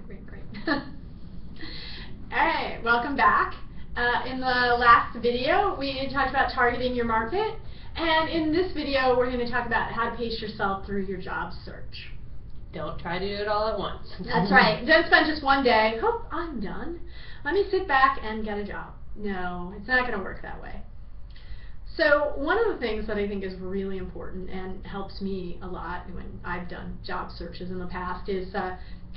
Great. Alright, welcome back. In the last video, we talked about targeting your market, and in this video, we're going to talk about how to pace yourself through your job search. Don't try to do it all at once. That's right. Don't spend just one day, oh, I'm done. Let me sit back and get a job. No, it's not going to work that way. So one of the things that I think is really important and helps me a lot when I've done job searches in the past is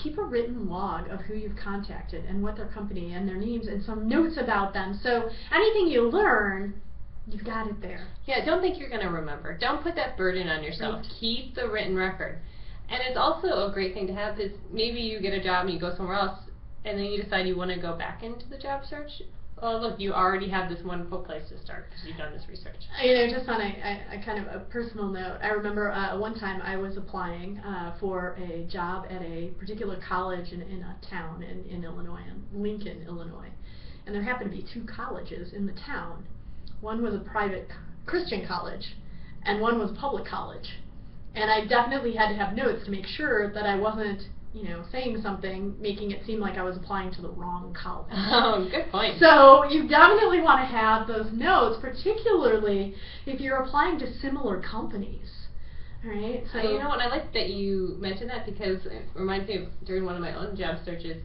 keep a written log of who you've contacted and what their company and their names and some notes about them. So anything you learn, you've got it there. Yeah, don't think you're going to remember. Don't put that burden on yourself. Right. Keep the written record. And it's also a great thing to have is maybe you get a job and you go somewhere else and then you decide you want to go back into the job search. Well, look, you already have this wonderful place to start because you've done this research. You know, just on a kind of a personal note, I remember one time I was applying for a job at a particular college in a town in Illinois, in Lincoln, Illinois. And there happened to be two colleges in the town. One was a private Christian college, and one was a public college. And I definitely had to have notes to make sure that I wasn't, you know, saying something, making it seem like I was applying to the wrong college. Oh, good point. So you definitely want to have those notes, particularly if you're applying to similar companies. All right. So you know what? I like that you mentioned that because it reminds me of during one of my own job searches.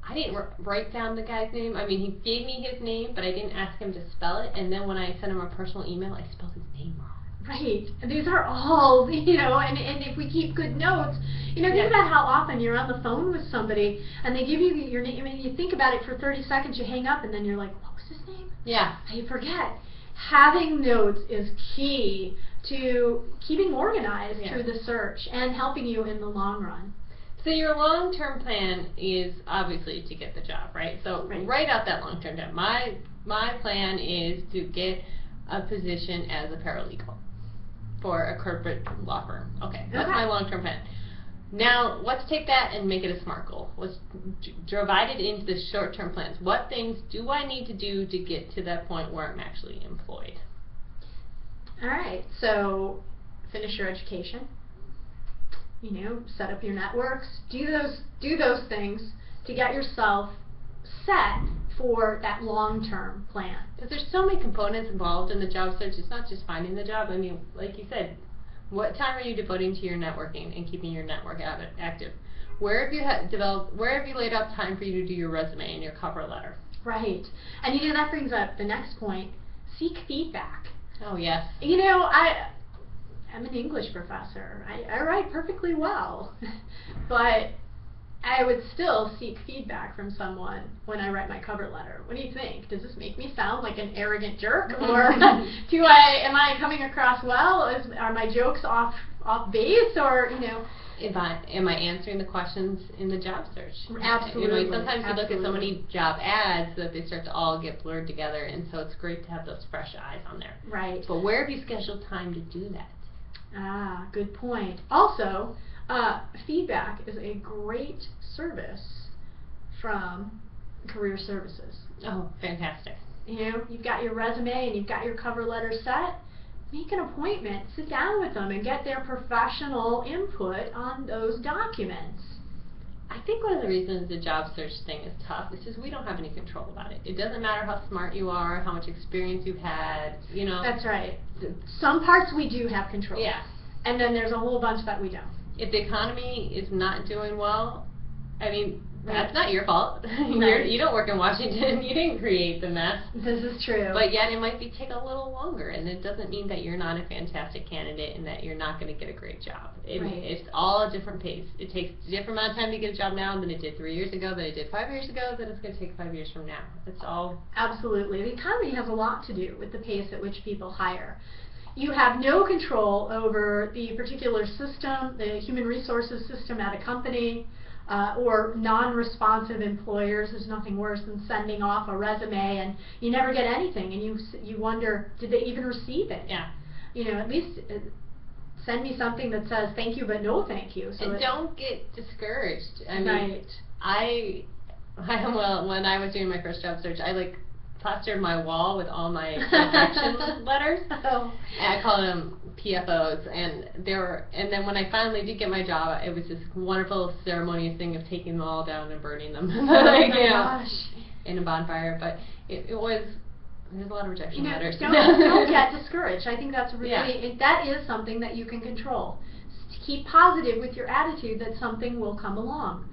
I didn't write down the guy's name. I mean, he gave me his name, but I didn't ask him to spell it. And then when I sent him a personal email, I spelled his name wrong. Right. And these are all, you know, and if we keep good notes, you know, think about how often you're on the phone with somebody and they give you your name, I mean, you think about it for 30 seconds, you hang up, and then you're like, what was his name? Yeah. And you forget. Having notes is key to keeping organized through the search and helping you in the long run. So your long-term plan is obviously to get the job, right? So write out that long-term plan. My plan is to get a position as a paralegal for a corporate law firm. Okay, that's my long-term plan. Now, let's take that and make it a SMART goal. Let's divide it into the short-term plans. What things do I need to do to get to that point where I'm actually employed? All right, so finish your education. You know, set up your networks. Do those things to get yourself set for that long-term plan. Because there's so many components involved in the job search. It's not just finding the job. I mean, like you said, what time are you devoting to your networking and keeping your network active? Where have you laid out time for you to do your resume and your cover letter? Right. And you know, that brings up the next point. Seek feedback. Oh, yes. You know, I'm an English professor. I write perfectly well, but I would still seek feedback from someone when I write my cover letter. What do you think? Does this make me sound like an arrogant jerk, or am I coming across well? Are my jokes off base, or you know? Am I answering the questions in the job search? Absolutely. You know, sometimes you look at so many job ads that they start to all get blurred together, and so it's great to have those fresh eyes on there. Right. But where have you scheduled time to do that? Ah, good point. Also, feedback is a great service from career services. Oh, fantastic. You know, you've got your resume and you've got your cover letter set. Make an appointment, sit down with them and get their professional input on those documents. I think one of the reasons the job search thing is tough is because we don't have any control about it. It doesn't matter how smart you are, how much experience you've had, you know. That's right. Some parts we do have control. Yeah. And then there's a whole bunch that we don't. If the economy is not doing well, I mean, that's not your fault. Right. You don't work in Washington. You didn't create the mess. This is true. But yet it might take a little longer, and it doesn't mean that you're not a fantastic candidate and that you're not going to get a great job. It's all a different pace. It takes a different amount of time to get a job now than it did 3 years ago, than it did 5 years ago, than it's going to take 5 years from now. It's all... Absolutely. The economy has a lot to do with the pace at which people hire. You have no control over the particular system, the human resources system at a company, or non-responsive employers. There's nothing worse than sending off a resume and you never get anything, and you wonder, did they even receive it? Yeah. You know, at least send me something that says thank you but no thank you. So and don't get discouraged. I mean, right. well, when I was doing my first job search, I plastered my wall with all my rejection letters. Oh. And I called them PFOs, and then when I finally did get my job, it was this wonderful ceremonious thing of taking them all down and burning them. Oh my gosh. In a bonfire, but it was, there's a lot of rejection letters. Don't get discouraged. I think that's really, Yeah. that is something that you can control. Keep positive with your attitude that something will come along.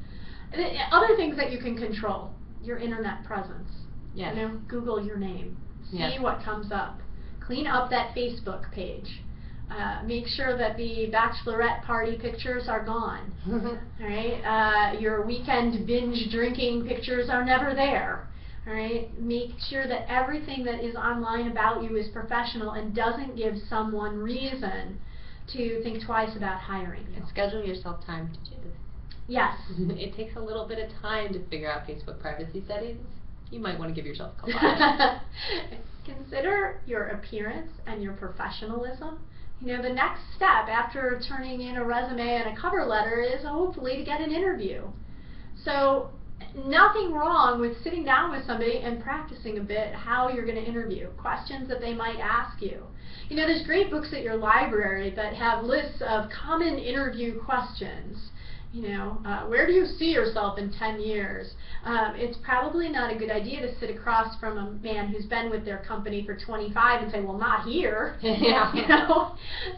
Other things that you can control, your internet presence. Yes. You know, Google your name. See Yes. what comes up. Clean up that Facebook page. Make sure that the bachelorette party pictures are gone. All right. Your weekend binge drinking pictures are never there. All right. Make sure that everything that is online about you is professional and doesn't give someone reason to think twice about hiring you. And schedule yourself time to do this. Yes. It takes a little bit of time to figure out Facebook privacy settings. You might want to give yourself a couple hours. Consider your appearance and your professionalism. You know, the next step after turning in a resume and a cover letter is hopefully to get an interview. So nothing wrong with sitting down with somebody and practicing a bit how you're going to interview, questions that they might ask you. You know, there's great books at your library that have lists of common interview questions. You know, where do you see yourself in 10 years? It's probably not a good idea to sit across from a man who's been with their company for 25 and say, well, not here. Yeah. You know?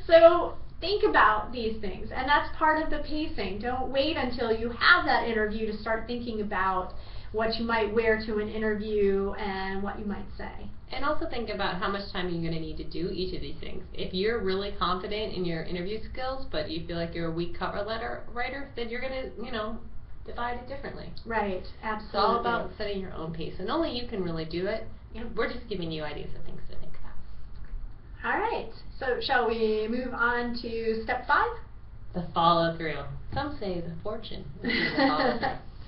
So think about these things, and that's part of the pacing. Don't wait until you have that interview to start thinking about what you might wear to an interview and what you might say. And also think about how much time you're going to need to do each of these things. If you're really confident in your interview skills, but you feel like you're a weak cover letter writer, then you're going to, you know, divide it differently. Right, absolutely. It's all about setting your own pace, and only you can really do it. You know, we're just giving you ideas of things to think about. All right, so shall we move on to step 5? The follow through. Some say the fortune is in the follow through.